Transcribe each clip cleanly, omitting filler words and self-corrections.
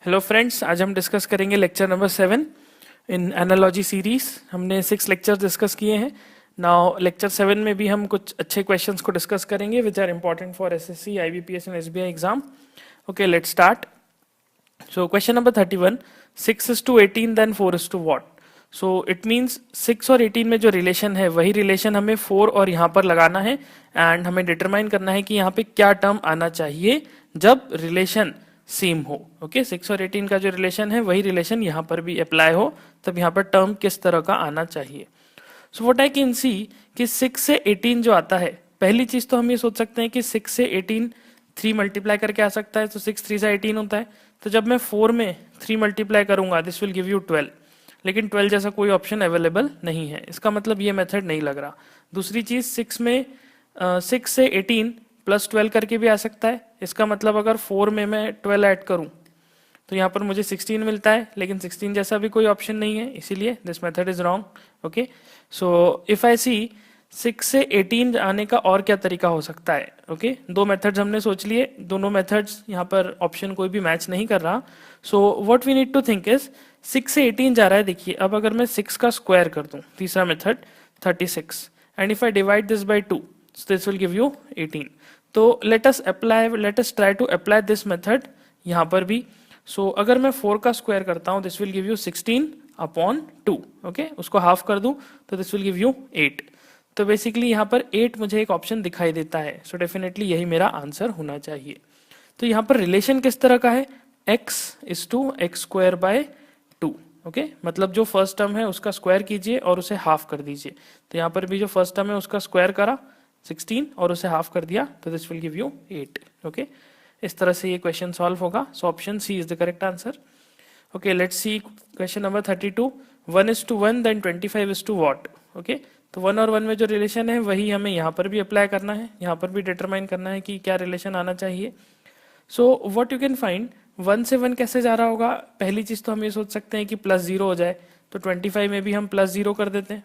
Hello friends, आज हम discuss करेंगे लेक्चर नंबर 7 इन एनालॉजी सीरीज। हमने 6 लेक्चर्स डिस्कस किए हैं। नाउ लेक्चर 7 में भी हम कुछ अच्छे क्वेश्चंस को डिस्कस करेंगे which are important for SSC, IBPS and SBI exam. Okay, let's start. So question number 31, 6 is to 18 then 4 is to what? So it means 6 और 18 में जो रिलेशन है वही रिलेशन हमें 4 और यहाँ पर लगाना है एंड हमें डिटरमाइन करना है कि यहाँ पे क्या टर्म आना चाहिए जब रिलेशन सेम हो। ओके, 6 और 18 का जो रिलेशन है वही रिलेशन यहाँ पर भी अप्लाई हो, तब यहाँ पर टर्म किस तरह का आना चाहिए। सो व्हाट आई कैन सी कि 6 से 18 जो आता है, पहली चीज तो हम ये सोच सकते हैं कि 6 से 18 3 मल्टीप्लाई करके आ सकता है, तो 6 3 से 18 होता है। तो जब मैं 4 में 3 मल्टीप्लाई करूंगा दिस विल गिव यू 12, लेकिन 12 जैसा कोई ऑप्शन अवेलेबल नहीं है, इसका मतलब ये मेथड नहीं लग रहा। दूसरी चीज 6 में 6 से 18 प्लस 12 करके भी आ सकता है, इसका मतलब अगर 4 में मैं 12 ऐड करूं तो यहाँ पर मुझे 16 मिलता है, लेकिन 16 जैसा भी कोई ऑप्शन नहीं है, इसीलिए this method is wrong. Okay, so if I see 6 से 18 आने का और क्या तरीका हो सकता है। ओके, दो मेथड्स हमने सोच लिए, दोनों मेथड्स यहाँ पर ऑप्शन कोई भी मैच नहीं कर रहा। So what we need to think is 6 से 18 जा रहा है। देखिए, अब अगर मैं 6 का स्क्वायर कर दूं, तीसरा method 36, and if I divide this by 2 this will give you 18। तो let us try to apply this method यहाँ पर भी। सो अगर मैं 4 का स्क्वायर करता हूँ this will give you 16 upon 2। Okay, उसको हाफ कर दूं तो दिस विल गिव यू 8। तो बेसिकली यहाँ पर 8 मुझे एक ऑप्शन दिखाई देता है, सो डेफिनेटली यही मेरा आंसर होना चाहिए। तो यहाँ पर रिलेशन किस तरह का है, x is to x square by 2। Okay, मतलब जो फर्स्ट टर्म है उसका स्क्वायर कीजिए और उसे हाफ कर दीजिए। तो यहाँ पर भी जो फर्स्ट टर्म है उसका स्क्वायर करा 16 और उसे हाफ कर दिया, तो this will give you 8। Okay, इस तरह से ये क्वेश्चन सॉल्व होगा। So option C is the correct answer. Okay, let's see question number 32, 1 is to 1 then 25 is to what? Okay, तो 1 और 1 में जो रिलेशन है वही हमें यहाँ पर भी अप्लाई करना है, यहाँ पर भी डिटरमाइन करना है कि क्या रिलेशन आना चाहिए। So what you can find, 1 से 1 कैसे जा रहा होगा। पहली चीज तो हम ये सोच सकते हैं कि प्लस 0 हो जाए, तो 25 में भी हम प्लस 0 कर देते हैं,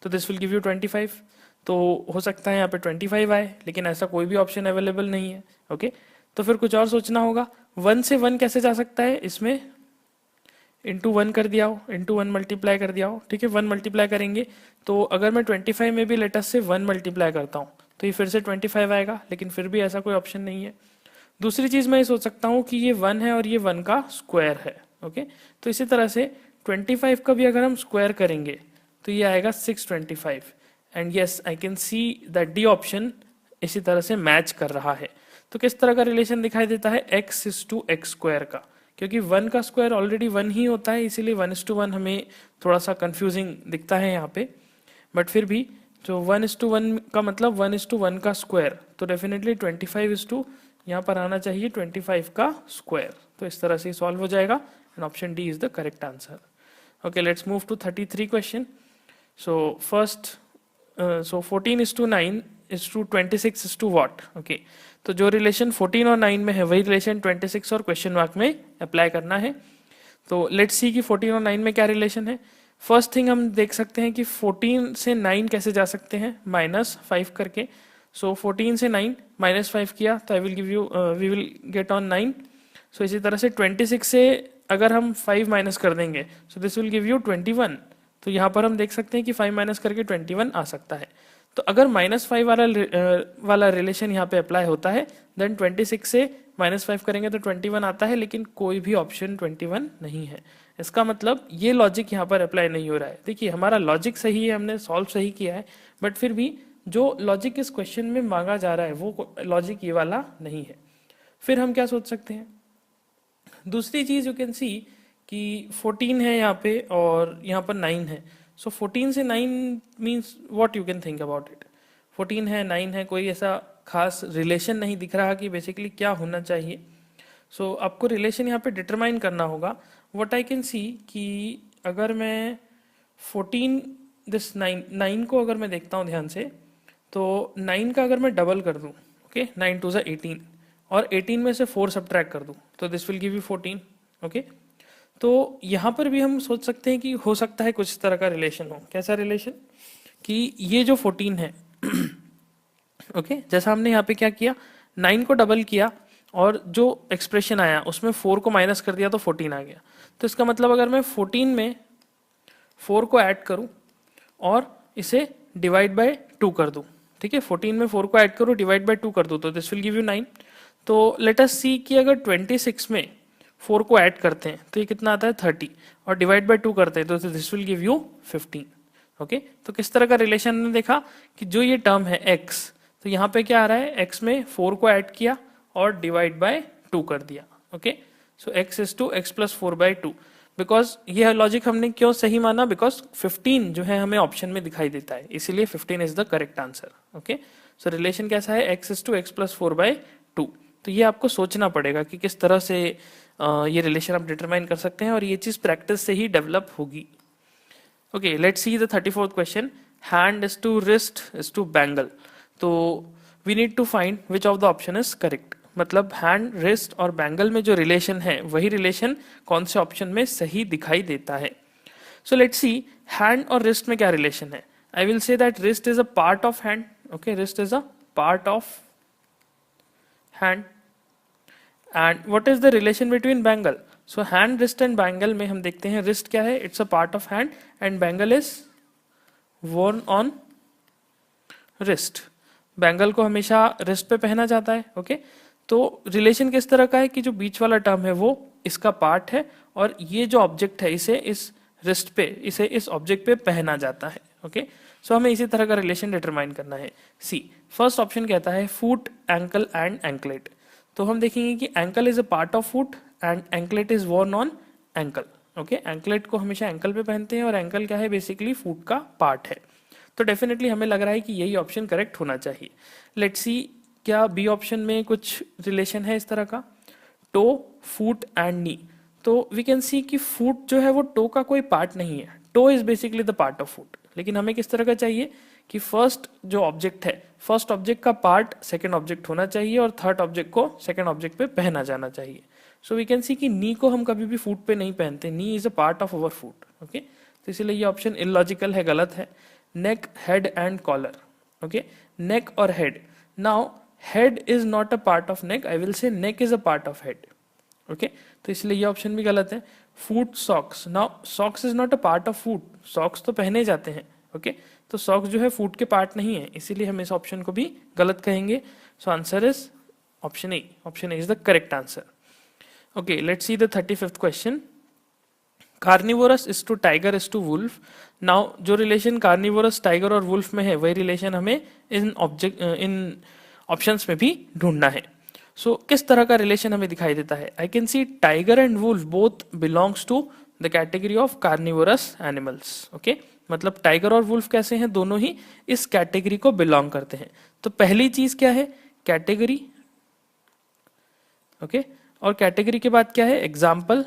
तो दिस विल गिव यू 25। तो हो सकता है यहाँ पे 25 आए, लेकिन ऐसा कोई भी ऑप्शन अवेलेबल नहीं है। ओके, तो फिर कुछ और सोचना होगा। 1 से 1 कैसे जा सकता है, इसमें इंटू 1 कर दिया हो, इंटू 1 मल्टीप्लाई कर दिया हो। ठीक है, 1 मल्टीप्लाई करेंगे तो अगर मैं 25 में भी लेटेस्ट से 1 मल्टीप्लाई करता हूँ तो ये फिर से 25 आएगा, लेकिन फिर भी ऐसा कोई ऑप्शन नहीं है। दूसरी चीज मैं ये सोच सकता हूँ कि ये 1 है और ये 1 का स्क्वायर है। ओके, तो इसी तरह से 25 का भी अगर हम स्क्वायर करेंगे तो ये आएगा 625, and yes I can see that D option इसी तरह से मैच कर रहा है। तो किस तरह का रिलेशन दिखाई देता है, x is to x square का, क्योंकि 1 का स्क्वायर ऑलरेडी 1 ही होता है, इसीलिए 1:1 हमें थोड़ा सा कंफ्यूजिंग दिखता है यहाँ पे। बट फिर भी जो 1:1 का मतलब 1:1 का स्क्वायर, तो डेफिनेटली 25 इज टू यहाँ पर आना चाहिए 25 का स्क्वायर। तो इस तरह से सॉल्व हो जाएगा and option D is the correct answer. Okay, let's move to 33 question. So first, so 14 is to 9 is to 26 is to what? Okay, तो जो रिलेशन 14 और 9 में है वही रिलेशन 26 और क्वेश्चन मार्क में अप्लाई करना है। तो लेट्स सी कि 14 और 9 में क्या रिलेशन है। फर्स्ट थिंग हम देख सकते हैं कि 14 से 9 कैसे जा सकते हैं, -5 करके। सो 14 से 9 -5 किया तो I will give you we will get on 9। So इसी तरह से 26 से अगर हम 5 माइनस कर देंगे so this will give you 21। तो यहाँ पर हम देख सकते हैं कि 5 माइनस करके 21 आ सकता है। तो अगर -5 वाला रिलेशन यहाँ पे अप्लाई होता है देन 26 से -5 करेंगे तो 21 आता है, लेकिन कोई भी ऑप्शन 21 नहीं है। इसका मतलब ये लॉजिक यहाँ पर अप्लाई नहीं हो रहा है। देखिए, हमारा लॉजिक सही है, हमने सॉल्व सही किया है, बट फिर भी जो लॉजिक इस क्वेश्चन में मांगा जा रहा है वो लॉजिक ये वाला नहीं है। फिर हम क्या सोच सकते हैं, दूसरी चीज यू कैन सी कि 14 है यहाँ पे और यहाँ पर 9 है। सो 14 से 9 means what you can think about it. 14 है 9 है, कोई ऐसा खास रिलेशन नहीं दिख रहा कि बेसिकली क्या होना चाहिए। सो आपको रिलेशन यहाँ पे डिटरमाइन करना होगा। व्हाट आई कैन सी कि अगर मैं 14 दिस 9 को अगर मैं देखता हूँ ध्यान से, तो 9 का अगर मैं डबल कर दूँ, ओके, 9 2 ज़ा 18 और 18 में से 4 सब्ट्रैक्ट कर दूँ तो this will give you 14। Okay, तो यहाँ पर भी हम सोच सकते हैं कि हो सकता है कुछ तरह का रिलेशन हो। कैसा रिलेशन, कि ये जो 14 है ओके, जैसा हमने यहाँ पे क्या किया, 9 को डबल किया और जो एक्सप्रेशन आया उसमें 4 को माइनस कर दिया तो 14 आ गया। तो इसका मतलब अगर मैं 14 में 4 को ऐड करूं और इसे डिवाइड बाय 2 कर दूं, ठीक है, 14 में 4 को ऐड करूं डिवाइड बाय 2 कर दूं तो दिस विल गिव यू 9। तो लेट अस सी कि अगर 26 में 4 को ऐड करते हैं तो ये कितना आता है 30, और डिवाइड बाय 2 करते हैं तो this will give you 15। Okay, तो किस तरह का रिलेशन हमने देखा कि जो ये टर्म है x, तो यहाँ पे क्या आ रहा है, x में 4 को ऐड किया और डिवाइड बाय 2 कर दिया। Okay, so x is to x plus 4/2। Because ये लॉजिक हमने क्यों सही माना, बिकॉज 15 जो है हमें ऑप्शन में दिखाई देता है, इसीलिए 15 is the correct answer. Okay, so relation कैसा है, x is to x plus 4/2। तो ये आपको सोचना पड़ेगा कि किस तरह से ये रिलेशन आप डिटरमाइन कर सकते हैं, और ये चीज प्रैक्टिस से ही डेवलप होगी। Okay, let's see the 34th question. Hand is to wrist is to bangle. तो we need to find which of the option is correct. मतलब हैंड, रिस्ट और बैंगल में जो रिलेशन है वही रिलेशन कौन से ऑप्शन में सही दिखाई देता है। सो लेट्स सी हैंड और रिस्ट में क्या रिलेशन है। आई will say that wrist is a part of hand. Okay, wrist is a part of hand. And what is the relation between bangle. So hand, wrist and bangle में हम देखते हैं wrist क्या है, it's a part of hand, and bangle is worn on wrist. Bangle को हमेशा wrist पे पहना जाता है। ओके, तो रिलेशन किस तरह का है कि जो बीच वाला टर्म है वो इसका पार्ट है, और ये जो ऑब्जेक्ट है इसे इस रिस्ट पे, इसे इस ऑब्जेक्ट पे पहना जाता है। ओके, सो हमें इसी तरह का रिलेशन डिटरमाइन करना है। सी, फर्स्ट ऑप्शन कहता है फुट, एंकल एंड एंकलेट। तो हम देखेंगे कि ankle is a part of foot and anklet is worn on ankle. Okay, anklet को हमेशा एंकल पे पहनते हैं और एंकल क्या है, बेसिकली फुट का पार्ट है। तो डेफिनेटली हमें लग रहा है कि यही ऑप्शन करेक्ट होना चाहिए। लेट्स सी क्या बी ऑप्शन में कुछ रिलेशन है इस तरह का, टो, फुट एंड नी। तो वी कैन सी कि फुट जो है वो टो का कोई पार्ट नहीं है, toe is basically the part of foot. लेकिन हमें किस तरह का चाहिए कि फर्स्ट जो ऑब्जेक्ट है, फर्स्ट ऑब्जेक्ट का पार्ट सेकंड ऑब्जेक्ट होना चाहिए और थर्ड ऑब्जेक्ट को सेकंड ऑब्जेक्ट पे पहना जाना चाहिए। सो वी कैन सी कि नी को हम कभी भी फुट पे नहीं पहनते, knee is a part of our foot. Okay, तो इसीलिए ये ऑप्शन इलॉजिकल है, गलत है। Neck, head and collar. Okay, neck और head. Now head is not a part of neck, I will say neck is a part of head. Okay, तो इसलिए ये ऑप्शन भी गलत है। Foot, socks. Now socks is not a part of foot, socks तो पहने जाते हैं। ओके, तो सॉक्स जो है फुट के पार्ट नहीं है, इसीलिए हम इस ऑप्शन को भी गलत कहेंगे। So answer is option A. Option A is the correct answer. Okay, let's see the 35th question. Carnivorous is to tiger is to wolf. Now जो रिलेशन कार्निवोरस, टाइगर और वुल्फ में है वही रिलेशन हमें इन ऑप्शंस में भी ढूंढना है। सो किस तरह का रिलेशन हमें दिखाई देता है, I can see tiger and wolf both belongs to the category of carnivorous animals. Okay, मतलब टाइगर और वुल्फ कैसे हैं, दोनों ही इस कैटेगरी को बिलोंग करते हैं। तो पहली चीज क्या है, कैटेगरी। ओके, और कैटेगरी के बाद क्या है, example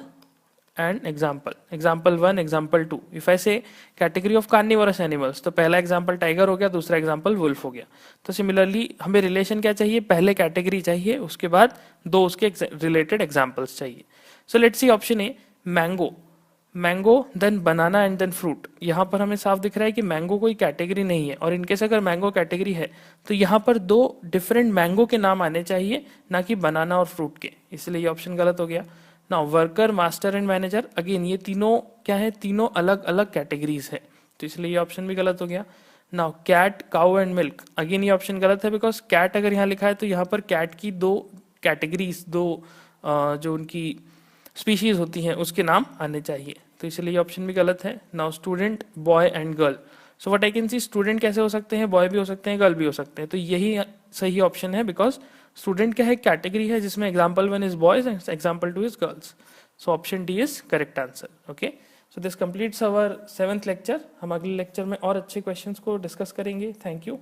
and example. Example 1, example 2। If I से कैटेगरी ऑफ कार्निवोरस एनिमल्स, तो पहला एग्जाम्पल टाइगर हो गया, दूसरा एग्जाम्पल वुल्फ हो गया। तो सिमिलरली हमें रिलेशन क्या चाहिए, पहले कैटेगरी चाहिए, उसके बाद दो उसके रिलेटेड एग्जाम्पल्स चाहिए। So let's see option A, mango. Mango, then banana and then fruit. यहाँ पर हमें साफ दिख रहा है कि मैंगो कोई कैटेगरी नहीं है, और इनकेस अगर मैंगो कैटेगरी है तो यहाँ पर दो डिफरेंट मैंगो के नाम आने चाहिए, ना कि बनाना और फ्रूट के, इसलिए ये ऑप्शन गलत हो गया। Now worker, master and manager, again ये तीनों क्या है, तीनों अलग अलग कैटेगरीज है, तो इसलिए ये ऑप्शन भी गलत हो गया। Now cat, cow and milk, again ये ऑप्शन गलत है, बिकॉज कैट अगर यहाँ लिखा है तो यहाँ पर कैट की दो कैटेगरीज, दो जो उनकी स्पीशीज होती हैं उसके नाम आने चाहिए, तो इसलिए ये ऑप्शन भी गलत है। Now student, boy and girl. So what I can C, student कैसे हो सकते हैं, बॉय भी हो सकते हैं, गर्ल भी हो सकते हैं, तो यही सही ऑप्शन है, बिकॉज स्टूडेंट क्या है, कैटेगरी है जिसमें example 1 is boys and example 2 is girls. So option D is correct answer. Okay, so this completes our 7th lecture. हम अगले लेक्चर में और अच्छे क्वेश्चंस को डिस्कस करेंगे। Thank you.